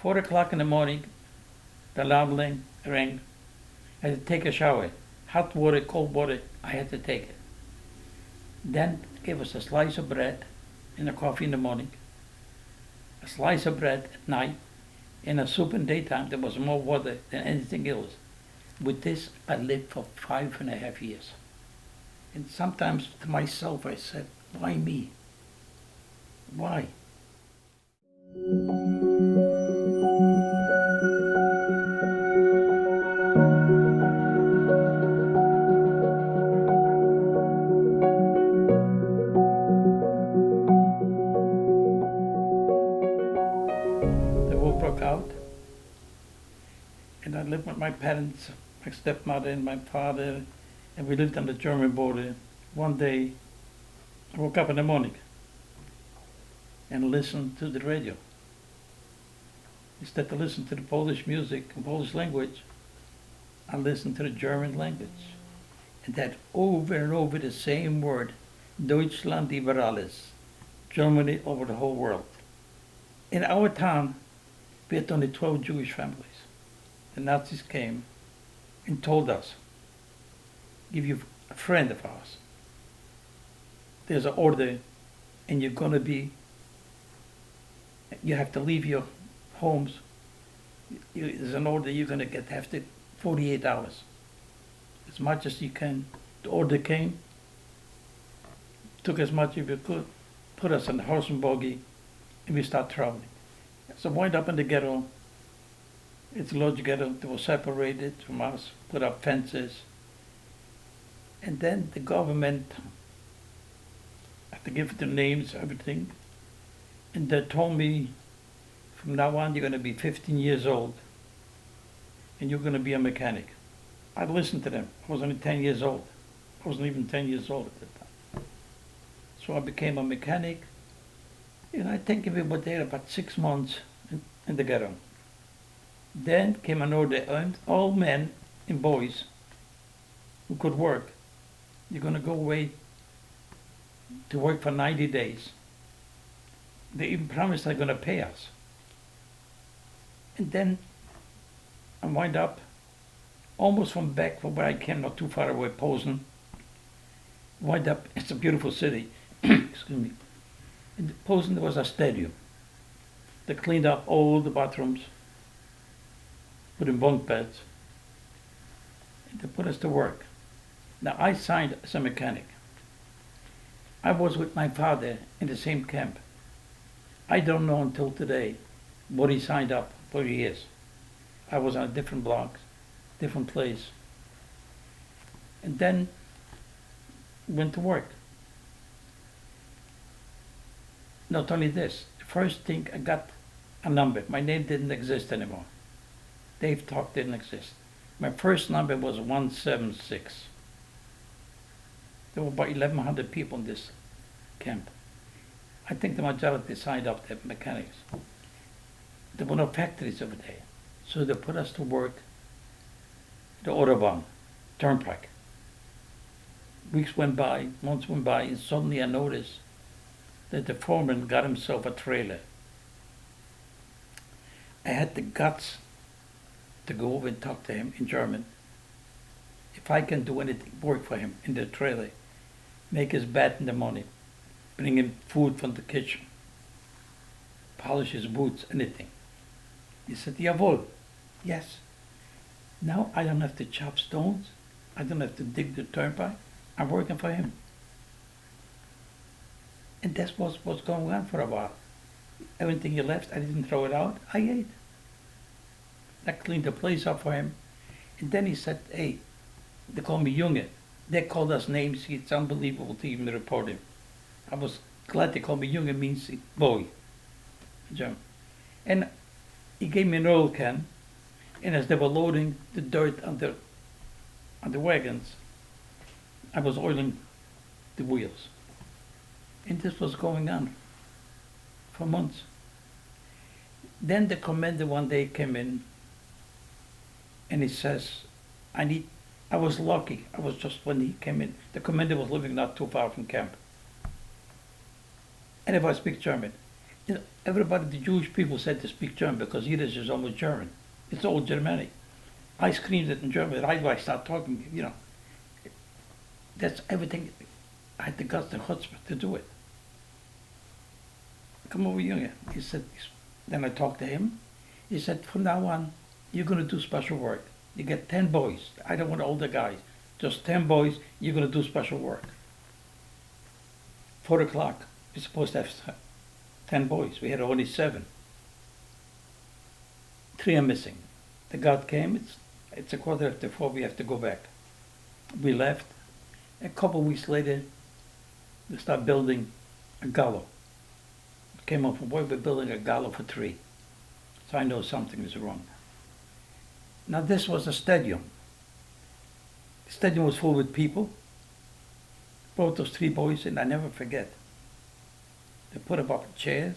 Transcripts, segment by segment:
4 o'clock in the morning, the alarm rang. I had to take a shower. Hot water, cold water, I had to take it. Then gave us a slice of bread and a coffee in the morning, a slice of bread at night, and a soup in daytime. There was more water than anything else. With this, I lived for 5.5 years. And sometimes to myself I said, why me? Why? The war broke out, and I lived with my parents, my stepmother and my father, and we lived on the German border. One day, I woke up in the morning and listened to the radio. Instead of listening to the Polish music and Polish language, I listened to the German language. And that over and over the same word, Deutschland Über Alles, Germany over the whole world. In our town, we had only 12 Jewish families. The Nazis came and told us, give you a friend of ours. There's an order, and you have to leave your homes. There's an order, you're going to have to 48 hours. As much as you can. The order came, took as much as you could, put us in the horse and buggy, and we start traveling. So wind up in the ghetto. It's a Lodz ghetto. They were separated from us, put up fences. And then the government had to give the names, everything. And they told me, from now on, you're going to be 15 years old, and you're going to be a mechanic. I listened to them. I was only 10 years old. I wasn't even 10 years old at the time. So I became a mechanic, and I think we were there about 6 months in the ghetto. Then came an order, all men and boys who could work, you're going to go away to work for 90 days. They even promised they're going to pay us. And then I wind up almost from back from where I came, not too far away, Posen. Wind up, it's a beautiful city. Excuse me. In Posen there was a stadium. They cleaned up all the bathrooms, put in bunk beds, and they put us to work. Now I signed as a mechanic. I was with my father in the same camp. I don't know until today what he signed up for years. I was on a different block, different place. And then went to work. Not only this, the first thing I got a number. My name didn't exist anymore. Dave Talk didn't exist. My first number was 176. There were about 1,100 people in this camp. I think the majority signed up to mechanics. There were no factories over there. So they put us to work the Autobahn, turnpike. Weeks went by, months went by, and suddenly I noticed that the foreman got himself a trailer. I had the guts to go over and talk to him in German. If I can do anything, work for him in the trailer, make his bed in the morning, bring him food from the kitchen, polish his boots, anything. He said, jawohl, yes. Now I don't have to chop stones. I don't have to dig the turnpike. I'm working for him. And that's what's going on for a while. Everything he left, I didn't throw it out. I ate. I cleaned the place up for him. And then he said, hey, they call me Junge. They called us names. It's unbelievable to even report him. I was glad they called me Junge, means boy. German. And he gave me an oil can. And as they were loading the dirt on the wagons, I was oiling the wheels. And this was going on for months. Then the commander one day came in and he says, I was lucky. I was just when he came in. The commander was living not too far from camp. And if I speak German, You know, everybody, the Jewish people said to speak German because Yiddish is almost German. It's all Germanic. I screamed it in German. Right away I start talking, you know. That's everything. I had the guts and chutzpah to do it. Come over here. He said, then I talked to him. He said, from now on, you're going to do special work. You get 10 boys. I don't want older guys. Just 10 boys, you're going to do special work. 4 o'clock, we're supposed to have 10 boys. We had only 7. 3 are missing. The guard came, it's 4:15, we have to go back. We left. A couple of weeks later, we started building a gallows. Came up from work, we're building a gallows for 3. So I know something is wrong. Now this was a stadium. The stadium was full with people. Brought those 3 boys in, I never forget. They put them up in chairs,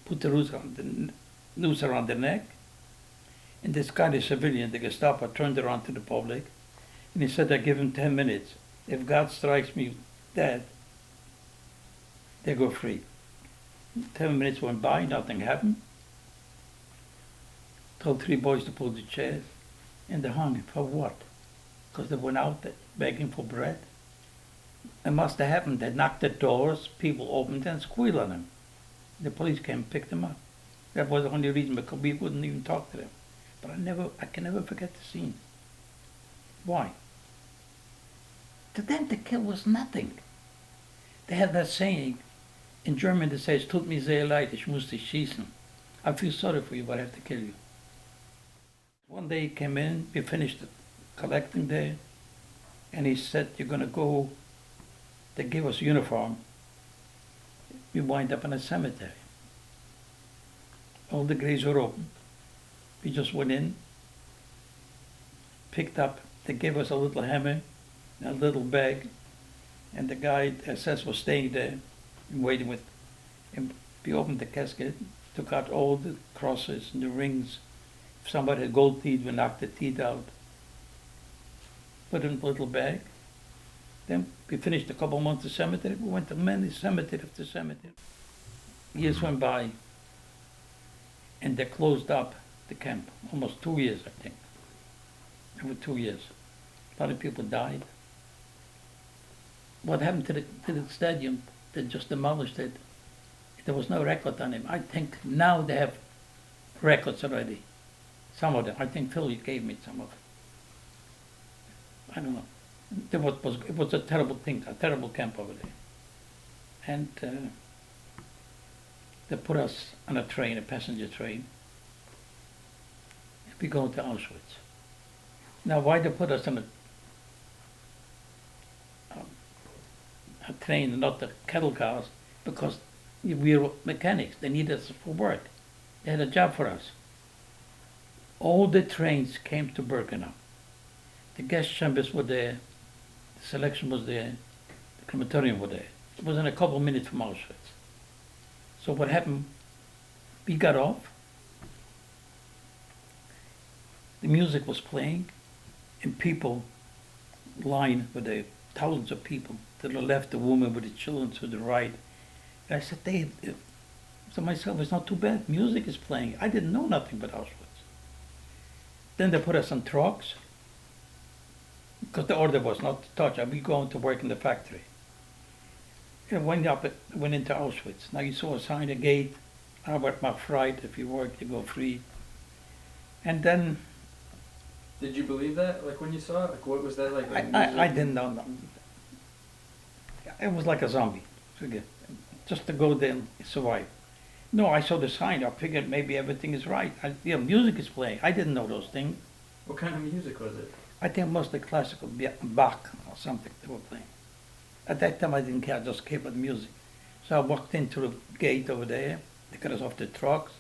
put the noose around their neck, and this guy, the civilian, the Gestapo, turned around to the public, and he said, I give him 10 minutes. If God strikes me dead, they go free. 10 minutes went by, nothing happened. Told 3 boys to pull the chairs, and they hung. For what? Because they went out begging for bread. It must have happened. They knocked at doors, people opened and squealed on them. The police came and picked them up. That was the only reason, because we wouldn't even talk to them. But I can never forget the scene. Why? To them, the kill was nothing. They have that saying in German that says, "Tut mir sehr leid, ich muss dich schießen." I feel sorry for you, but I have to kill you. One day he came in, we finished the collecting day, and he said, you're going to go. They gave us a uniform. We wind up in a cemetery. All the graves were open. We just went in, picked up, they gave us a little hammer, a little bag, and the guy, the SS, was staying there and waiting with him. We opened the casket, took out all the crosses and the rings. If somebody had gold teeth, we knocked the teeth out, put it in a little bag. Then we finished a couple months of cemetery. We went to many cemetery after cemetery. Years went by, and they closed up the camp. Almost 2 years, I think. Over 2 years. A lot of people died. What happened to the stadium? They just demolished it. There was no record on it. I think now they have records already. Some of them. I think Phil gave me some of it. I don't know. It was a terrible thing, a terrible camp over there. And they put us on a train, a passenger train. We go to Auschwitz. Now, why they put us on a train and not the cattle cars? Because we were mechanics. They needed us for work. They had a job for us. All the trains came to Birkenau. The gas chambers were there. The selection was there. The crematorium was there. It was in a couple of minutes from Auschwitz. So what happened? We got off. The music was playing, and people lined with the thousands of people. To the left, the woman with the children to the right. And I said, Dave, to myself, it's not too bad. Music is playing. I didn't know nothing but Auschwitz. Then they put us on trucks, because the order was not to touch. We going to work in the factory. And went into Auschwitz. Now you saw a sign, a gate, Arbeit macht frei. If you work, you go free. And then. Did you believe that? Like when you saw it? Like what was that like? I didn't know. It was like a zombie. Forget. Just to go there and survive. No, I saw the sign. I figured maybe everything is right. Music is playing. I didn't know those things. What kind of music was it? I think mostly classical, Bach or something they were playing. At that time I didn't care, I just cared about music. So I walked into the gate over there, they got us off the trucks.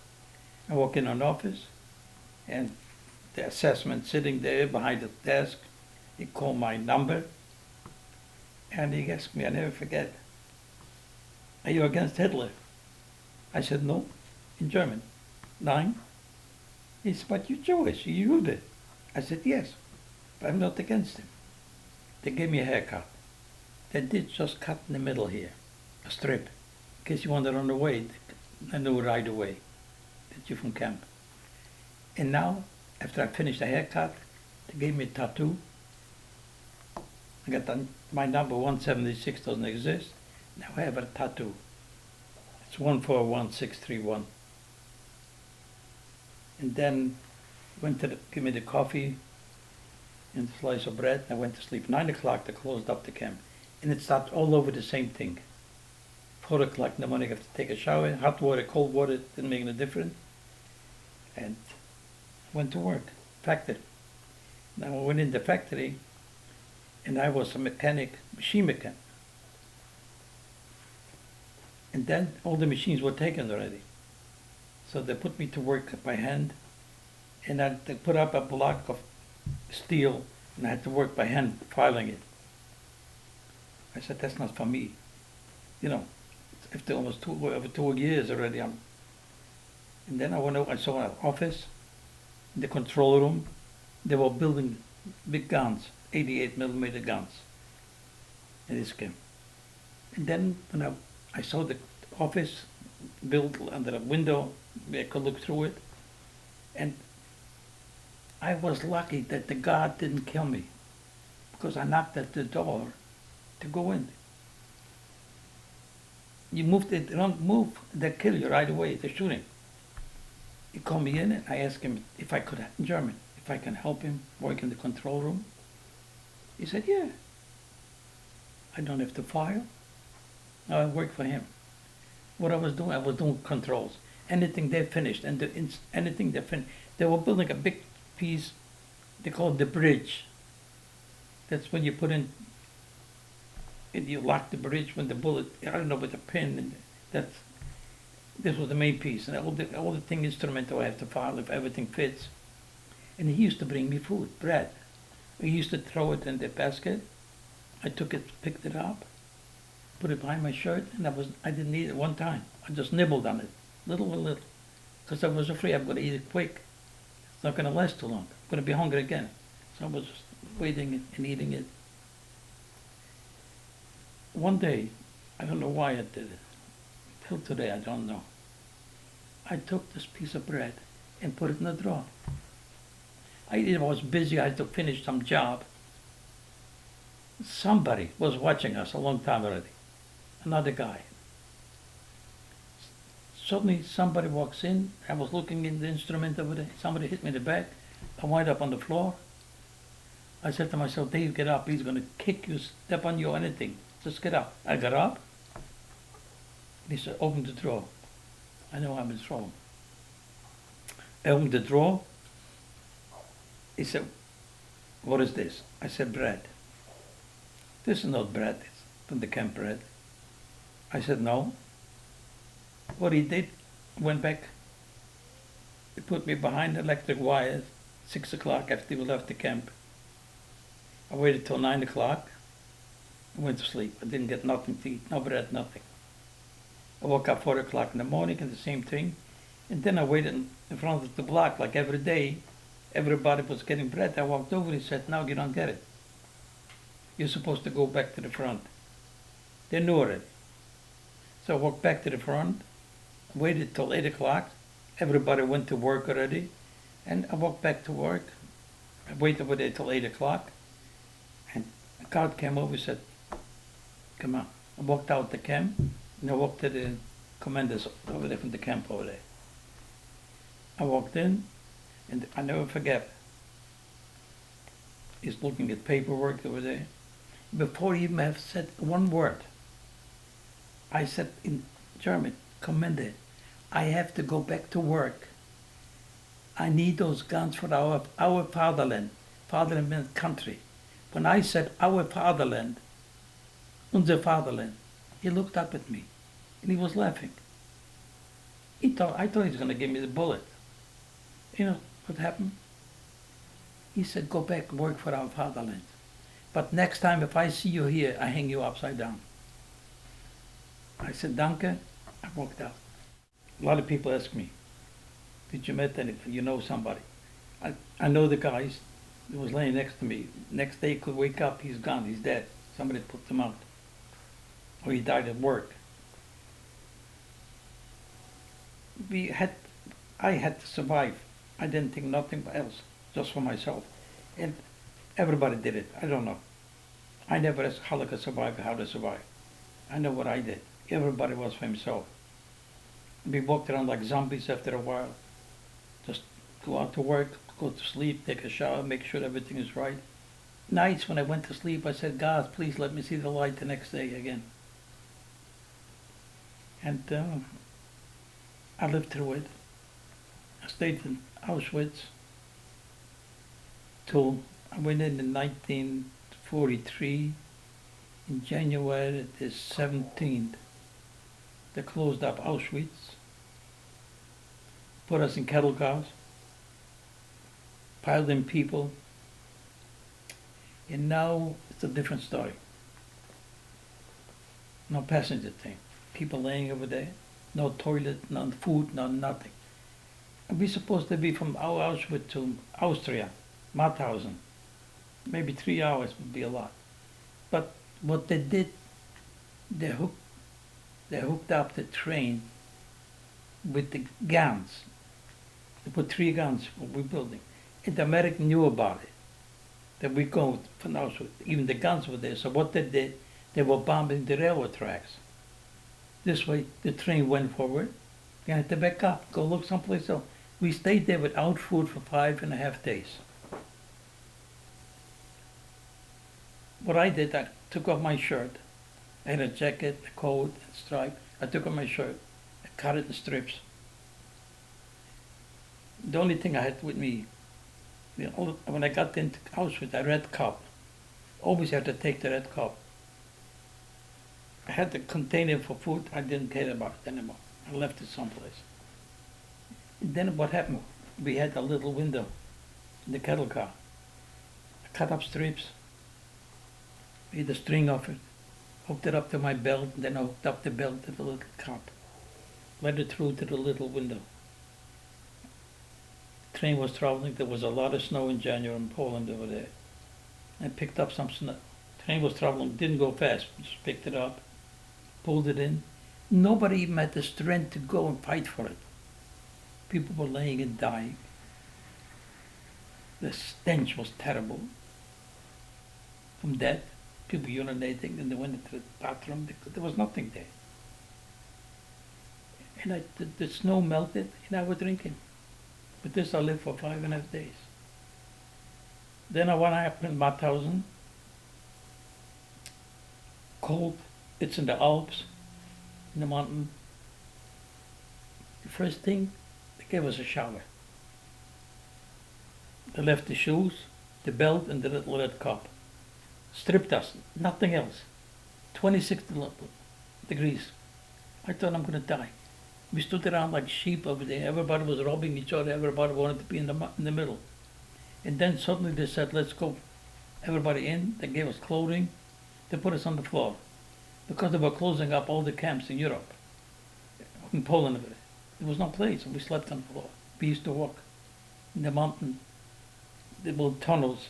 I walked in an office, and the assessment sitting there behind the desk. He called my number, and he asked me, I never forget, are you against Hitler? I said, no, in German. Nein. He said, but you're Jewish, you're Jude. I said, yes, but I'm not against him. They gave me a haircut. They did just cut in the middle here, a strip, in case you wanted to run away. I knew right away that you're from camp. And now, after I finished the haircut, they gave me a tattoo. I got my number 176 doesn't exist. Now I have a tattoo. It's 141631. And then went to give me the coffee and a slice of bread. I went to sleep. 9 o'clock, they closed up the camp. And it started all over the same thing. 4 o'clock in the morning, I have to take a shower. Hot water, cold water, didn't make any difference. And went to work, factory. Now I went in the factory, and I was a mechanic, machine mechanic. And then all the machines were taken already. So they put me to work by hand, and they put up a block of steel, and I had to work by hand, filing it. I said, that's not for me. You know, after almost over 2 years already. And then I saw an office, in the control room. They were building big guns, 88 millimeter guns. In this camp. And then when I saw the office built under a window, I could look through it. And I was lucky that the guard didn't kill me, because I knocked at the door to go in. You don't move, they kill you right away, they're shooting. He called me in, and I asked him if I could, in German, if I can help him work in the control room. He said, yeah. I don't have to file. I work for him. What I was doing controls. Anything they finished, and anything they finished. They were building a big piece, they call it the bridge. That's when you put in, and you lock the bridge when the bullet, I don't know, with a pin, and this was the main piece, and all the thing instrumental I have to file if everything fits. And he used to bring me food, bread. He used to throw it in the basket. I took it, picked it up, put it behind my shirt, and I didn't eat it one time. I just nibbled on it, little by little, because I was afraid I'm going to eat it quick. It's not going to last too long. I'm going to be hungry again. So I was just waiting and eating it. One day, I don't know why I did it. Till today, I don't know. I took this piece of bread and put it in the drawer. I was busy, I had to finish some job. Somebody was watching us a long time already. Another guy. Suddenly somebody walks in. I was looking in the instrument over there. Somebody hit me in the back. I wind up on the floor. I said to myself, Dave, get up. He's going to kick you, step on you, anything. Just get up. I got up. And he said, open the drawer. I know I'm in trouble. I opened the drawer. He said, what is this? I said, bread. This is not bread. It's from the camp bread. I said, no. What he did, went back. He put me behind the electric wires, 6 o'clock after we left the camp. I waited till 9 o'clock. I went to sleep. I didn't get nothing to eat, no bread, nothing. I woke up 4 o'clock in the morning and the same thing. And then I waited in front of the block like every day. Everybody was getting bread. I walked over and said, no, you don't get it. You're supposed to go back to the front. They knew already. So I walked back to the front, waited till 8 o'clock. Everybody went to work already. And I walked back to work. I waited over there till 8 o'clock. And a guard came over and said, come on. I walked out the camp, and I walked to the commanders over there from the camp over there. I walked in, and I never forget. He's looking at paperwork over there. Before he even have said one word, I said in German, Commander, I have to go back to work. I need those guns for our fatherland. Fatherland meant country. When I said our fatherland, unser Vaterland, he looked up at me and he was laughing. I thought he was going to give me the bullet. You know what happened? He said, go back and work for our fatherland. But next time if I see you here, I hang you upside down. I said, danke. I walked out. A lot of people ask me, did you meet anything? You know somebody? I know the guys. He was laying next to me. Next day he could wake up, he's gone, he's dead. Somebody put him out. Or he died at work. I had to survive. I didn't think nothing else, just for myself. And everybody did it. I don't know. I never asked how to survive, how to survive. I know what I did. Everybody was for himself. We walked around like zombies after a while. Just go out to work, go to sleep, take a shower, make sure everything is right. Nights when I went to sleep, I said, God, please let me see the light the next day again. And I lived through it. I stayed in Auschwitz till I went in 1943. In January the 17th, they closed up Auschwitz, put us in cattle cars, piled in people, and now it's a different story. No passenger train, people laying over there, no toilet, no food, no nothing. And we're supposed to be from Auschwitz to Austria, Mauthausen. Maybe 3 hours would be a lot. But what they did, they hooked up the train with the guns. They put 3 guns what we're building. And the American knew about it, that we go from Auschwitz. Even the guns were there. So what they did, they were bombing the railroad tracks. This way, the train went forward. You had to back up, go look someplace else. We stayed there without food for 5.5 days. What I did, I took off my shirt. I had a jacket, a coat, a stripe. I took off my shirt. I cut it in strips. The only thing I had with me, when I got into Auschwitz, a red cup. Always had to take the red cup. I had the container for food. I didn't care about it anymore. I left it someplace. And then what happened? We had a little window in the cattle car. I cut up strips, made a string of it, hooked it up to my belt, and then I hooked up the belt to the little cup, let it through to the little window. The train was traveling. There was a lot of snow in January in Poland over there. I picked up some snow. The train was traveling, didn't go fast, just picked it up, pulled it in. Nobody even had the strength to go and fight for it. People were laying and dying. The stench was terrible from death. People urinating, and they went into the bathroom because there was nothing there. And the snow melted, and I was drinking. With this, I lived for 5.5 days. Then I went up in Mauthausen. Cold. It's in the Alps, in the mountain. The first thing, they gave us a shower. They left the shoes, the belt, and the little red cup. Stripped us, nothing else. 26 degrees. I thought I'm going to die. We stood around like sheep over there. Everybody was robbing each other. Everybody wanted to be in the middle. And then suddenly they said, let's go. Everybody in. They gave us clothing. They put us on the floor. Because they were closing up all the camps in Europe. In Poland. There was no place. And we slept on the floor. We used to walk in the mountain. The little tunnels.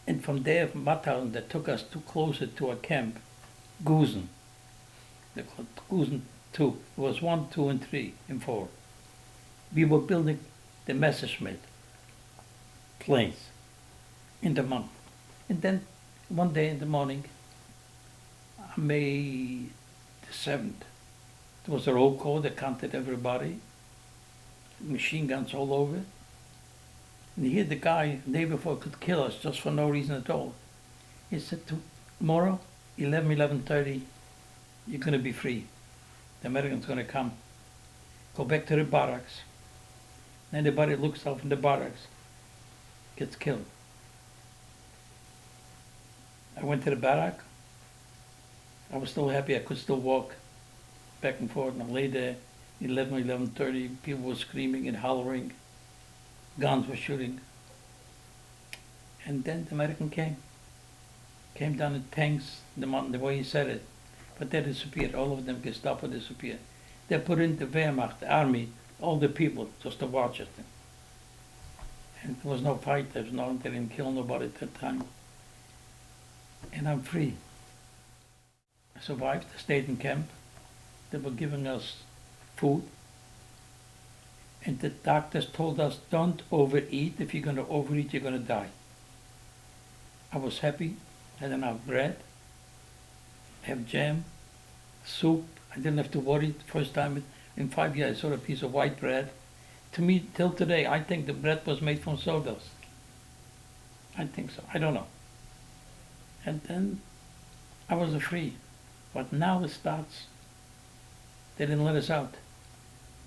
And from there, from Mauthausen, they took us closer to a camp, Posen. They called Posen 2. It was 1, 2, and 3, and 4. We were building the Messerschmitt planes in the mountain. And then one day in the morning, May the 7th, there was a roll call. They counted everybody, machine guns all over. And here the guy, the day before, could kill us just for no reason at all. He said, tomorrow, 11:30, you're going to be free. The Americans are going to come. Go back to the barracks. Anybody looks out in the barracks gets killed. I went to the barrack. I was still happy I could still walk back and forth. And I lay there, 11:30, people were screaming and hollering. Guns were shooting. And then the American came down in tanks in the mountain, the way he said it. But they disappeared. All of them, Gestapo disappeared. They put in the Wehrmacht, the army, all the people just to watch it. And there was no fight. They didn't kill nobody at that time. And I'm free. I survived. I stayed in camp. They were giving us food, And the doctors told us, don't overeat. If you're going to overeat, you're going to die. I was happy. I didn't have bread, have jam, soup. I didn't have to worry. First time in 5 years I saw a piece of white bread. To me, till today, I think the bread was made from sawdust. I think so. I don't know. And then I was free. But now it starts. They didn't let us out.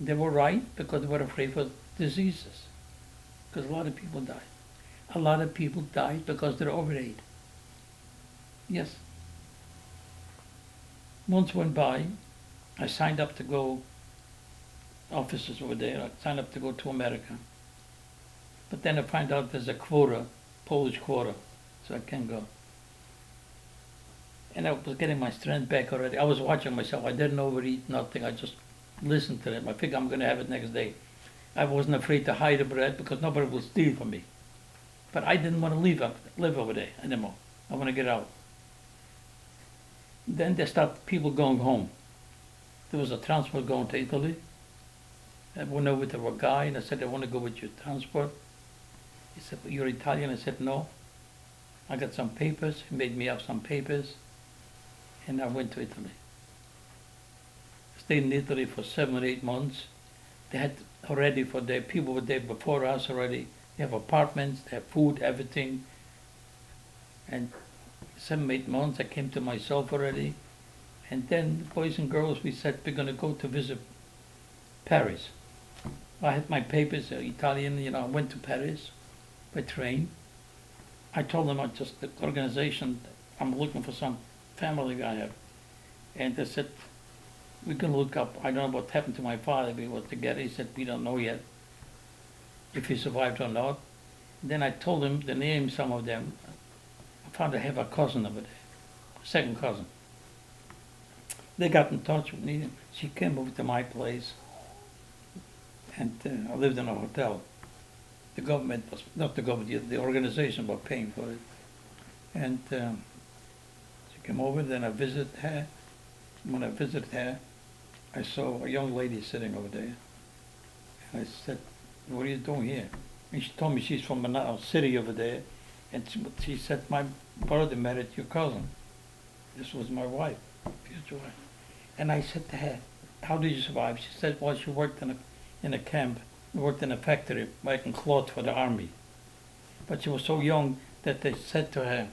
They were right because they were afraid for diseases. Because a lot of people died. A lot of people died because they're overweight. Yes. Months went by. I signed up to go, officers over there, I signed up to go to America. But then I find out there's a quota, Polish quota, so I can't go. And I was getting my strength back already. I was watching myself. I didn't overeat, nothing. I just listened to them. I figured I'm going to have it next day. I wasn't afraid to hide the bread because nobody will steal from me. But I didn't want to live over there anymore. I want to get out. Then they start people going home. There was a transport going to Italy. I went over to a guy and I said, I want to go with your transport. He said, you're Italian? I said, no. I got some papers. He made me up some papers. And I went to Italy. Stayed in Italy for 7 or 8 months. They had already, for the people were there before us already. They have apartments, they have food, everything. And 7 or 8 months I came to myself already. And then boys and girls, we said we're going to go to visit Paris. I had my papers, Italian, I went to Paris by train. I told them about just the organization, I'm looking for some family I have. And they said, we can look up, I don't know what happened to my father, we were together. He said, we don't know yet if he survived or not. Then I told him the names, some of them. I found I have a cousin over there, second cousin. They got in touch with me. She came over to my place, and I lived in a hotel. The government was, not the government, the organization was paying for it. And she came over, then I visited her. When I visited her, I saw a young lady sitting over there. And I said, what are you doing here? And she told me she's from another city over there. And she said, my brother married your cousin. This was my wife, future wife. And I said to her, how did you survive? She said, well, she worked in a camp, worked in a factory making clothes for the army. But she was so young that they said to her,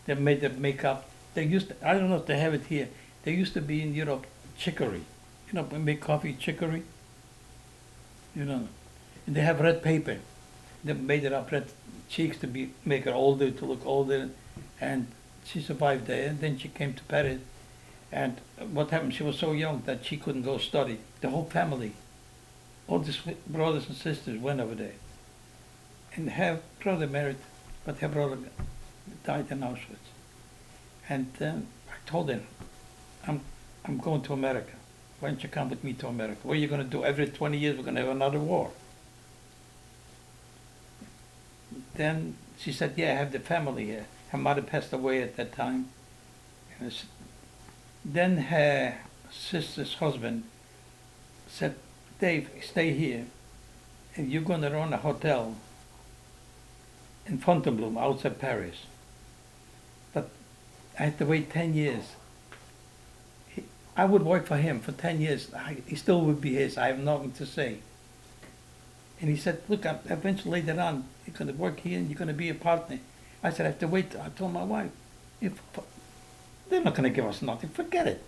they made her makeup. They used to, I don't know if they have it here, they used to be in Europe, chicory. We make coffee, chicory. And they have red paper. They made it up, red cheeks to make her older, to look older. And she survived there. And then she came to Paris. And what happened, she was so young that she couldn't go study. The whole family, all these brothers and sisters went over there. And her brother married, but her brother died in Auschwitz. And then I told her, I'm going to America. Why don't you come with me to America? What are you going to do? Every 20 years we're going to have another war. Then she said, yeah, I have the family here. Her mother passed away at that time. And then her sister's husband said, Dave, stay here. And you're going to run a hotel in Fontainebleau, outside Paris. But I had to wait 10 years. I would work for him for 10 years. He still would be his. I have nothing to say. And he said, look, eventually later on, you're going to work here and you're going to be a partner. I said, I have to wait. I told my wife, they're not going to give us nothing. Forget it.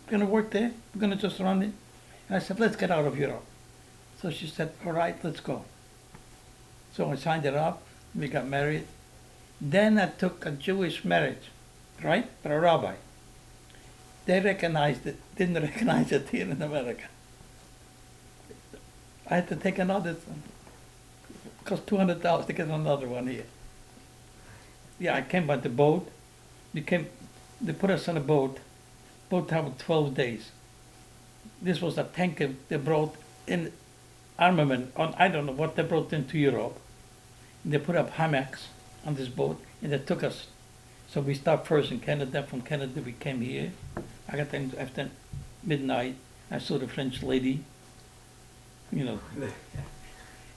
We're going to work there. We're going to just run it. And I said, let's get out of Europe. So she said, all right, let's go. So I signed it up. We got married. Then I took a Jewish marriage, right, for a rabbi. They recognized it, didn't recognize it here in America. I had to take another, it cost $200 to get another one here. Yeah, I came by the boat. They put us on a boat. Boat traveled 12 days. This was a tanker they brought in armament on, I don't know what they brought into Europe. And they put up hammocks on this boat and they took us. So we stopped first in Canada. From Canada we came here. I got there after midnight. I saw the French lady. you know.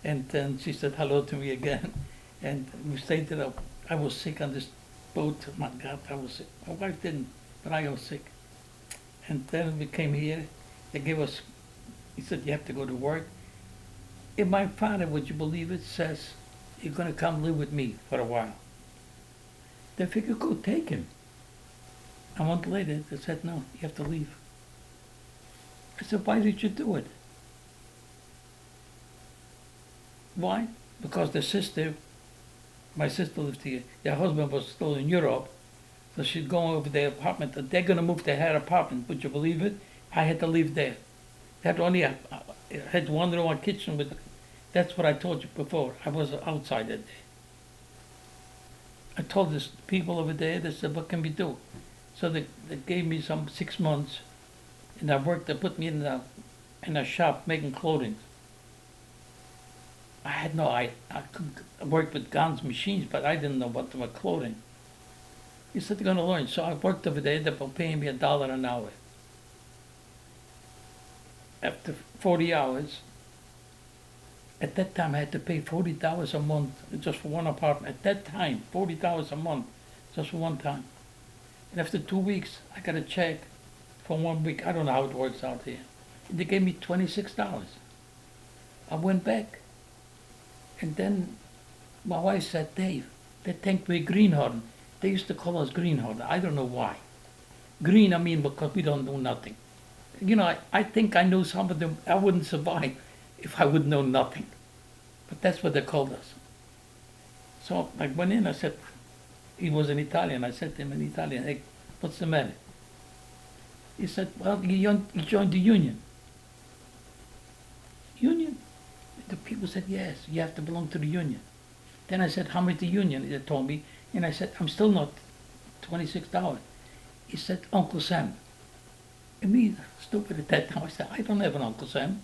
And then she said hello to me again. And we stayed there. I was sick on this boat. My God, I was sick. My wife didn't, but I was sick. And then we came here. They gave us, he said, you have to go to work. And my father, would you believe it, says, you're going to come live with me for a while. They figured, go take him. A month later, they said, no, you have to leave. I said, why did you do it? Why? Because my sister lived here. Their husband was still in Europe, so she'd go over their apartment. They're going to move to her apartment. Would you believe it? I had to leave there. They had only had one room, one kitchen. That's what I told you before. I was outside that day. I told this people over there. They said, "What can we do?" So they gave me some 6 months, and I worked. They put me in a shop making clothing. I could work with guns, machines, but I didn't know what they were clothing. He said, you're going to learn. So I worked over there. They were paying me $1 an hour. After 40 hours, at that time I had to pay $40 a month just for one apartment. At that time, $40 a month just for one time. And after 2 weeks, I got a check for 1 week. I don't know how it works out here. And they gave me $26. I went back. And then my wife said, Dave, they think we're greenhorn. They used to call us greenhorn. I don't know why. Green, I mean, because we don't know nothing. You know, I think I know some of them. I wouldn't survive if I would know nothing. But that's what they called us. So I went in, I said, he was an Italian. I said to him in Italian, hey, what's the matter? He said, well, you joined the union. Union? The people said, yes, you have to belong to the union. Then I said, how much the union? They told me. And I said, I'm still not $26. He said, Uncle Sam. And me, stupid at that time, I said, I don't have an Uncle Sam.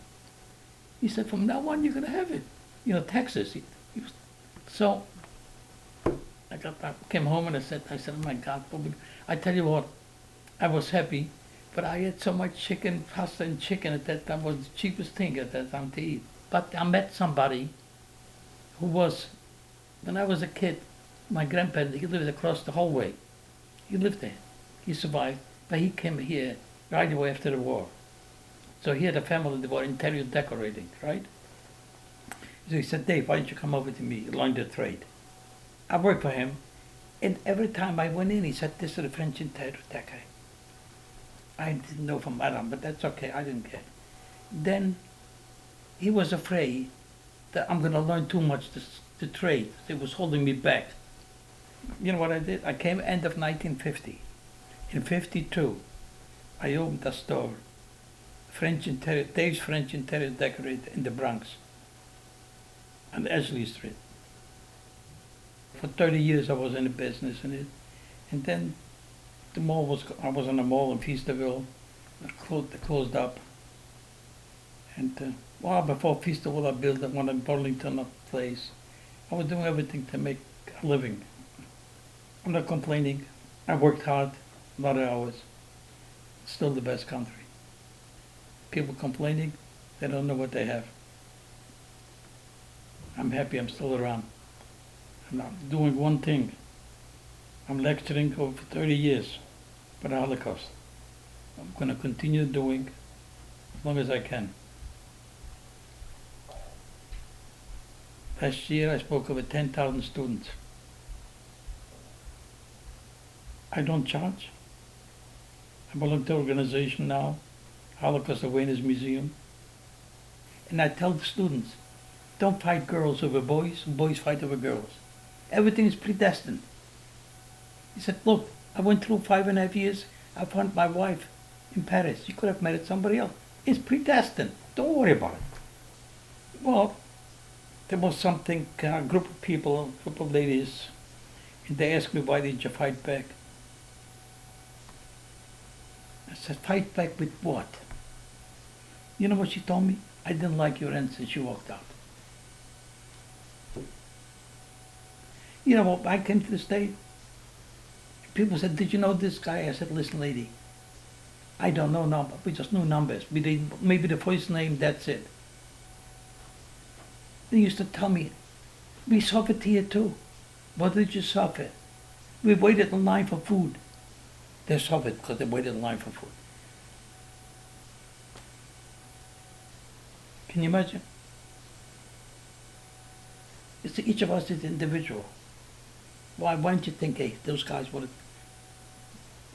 He said, from now on, you're going to have it. You know, Texas. So I came home and I said, oh my God, I tell you what, I was happy, but I had so much chicken, pasta and chicken at that time. Was the cheapest thing at that time to eat. But I met somebody who was, when I was a kid, my grandparents, he lived across the hallway. He lived there. He survived, but he came here right away after the war. So he had a family that were interior decorating, right? So he said, Dave, why don't you come over to me, learn the trade? I worked for him, and every time I went in, he said, this is the French interior decorator. I didn't know from Adam, but that's okay, I didn't care. Then he was afraid that I'm going to learn too much to trade. It was holding me back. You know what I did? I came end of 1950. In 52, I opened a store, Dave's French Interior Decorator in the Bronx, on Ashley Street. For 30 years I was in the business in it. And then I was in a mall in Feasterville. They closed up. And before Feasterville, I built one in Burlington, a place. I was doing everything to make a living. I'm not complaining. I worked hard, a lot of hours. Still the best country. People complaining, they don't know what they have. I'm happy I'm still around. I'm doing one thing. I'm lecturing over 30 years for the Holocaust. I'm going to continue doing as long as I can. Last year I spoke over 10,000 students. I don't charge. I belong to an organization now, Holocaust Awareness Museum. And I tell the students, don't fight girls over boys, boys fight over girls. Everything is predestined. He said, look, I went through 5.5 years. I found my wife in Paris. You could have married somebody else. It's predestined. Don't worry about it. Well, there was something, a group of people, a group of ladies, and they asked me, why did you fight back? I said, fight back with what? You know what she told me? I didn't like your answer. She walked out. You know what? I came to the state. People said, did you know this guy? I said, listen, lady, I don't know numbers. We just know numbers. Maybe the first name, that's it. They used to tell me, we suffered here too. What did you suffer? We waited in line for food. They suffered because they waited in line for food. Can you imagine? It's each of us is individual. Why don't you think, hey, those guys would have,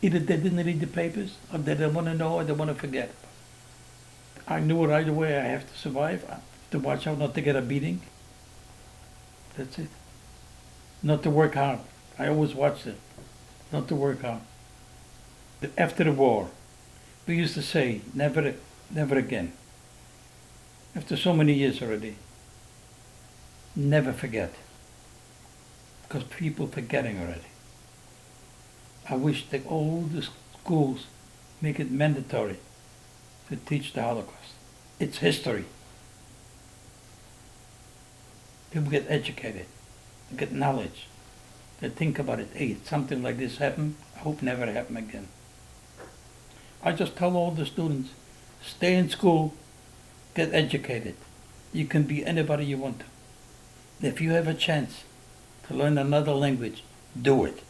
either they didn't read the papers, or they didn't want to know, or they want to forget. I knew right away I have to survive, I have to watch out not to get a beating. That's it. Not to work hard. I always watched it. Not to work hard. After the war, we used to say, never again. After so many years already, never forget. Because people forgetting already. I wish that all the schools make it mandatory to teach the Holocaust. It's history. People get educated, get knowledge. They think about it. Hey, something like this happened. I hope never happen again. I just tell all the students, stay in school, get educated. You can be anybody you want to. If you have a chance to learn another language, do it.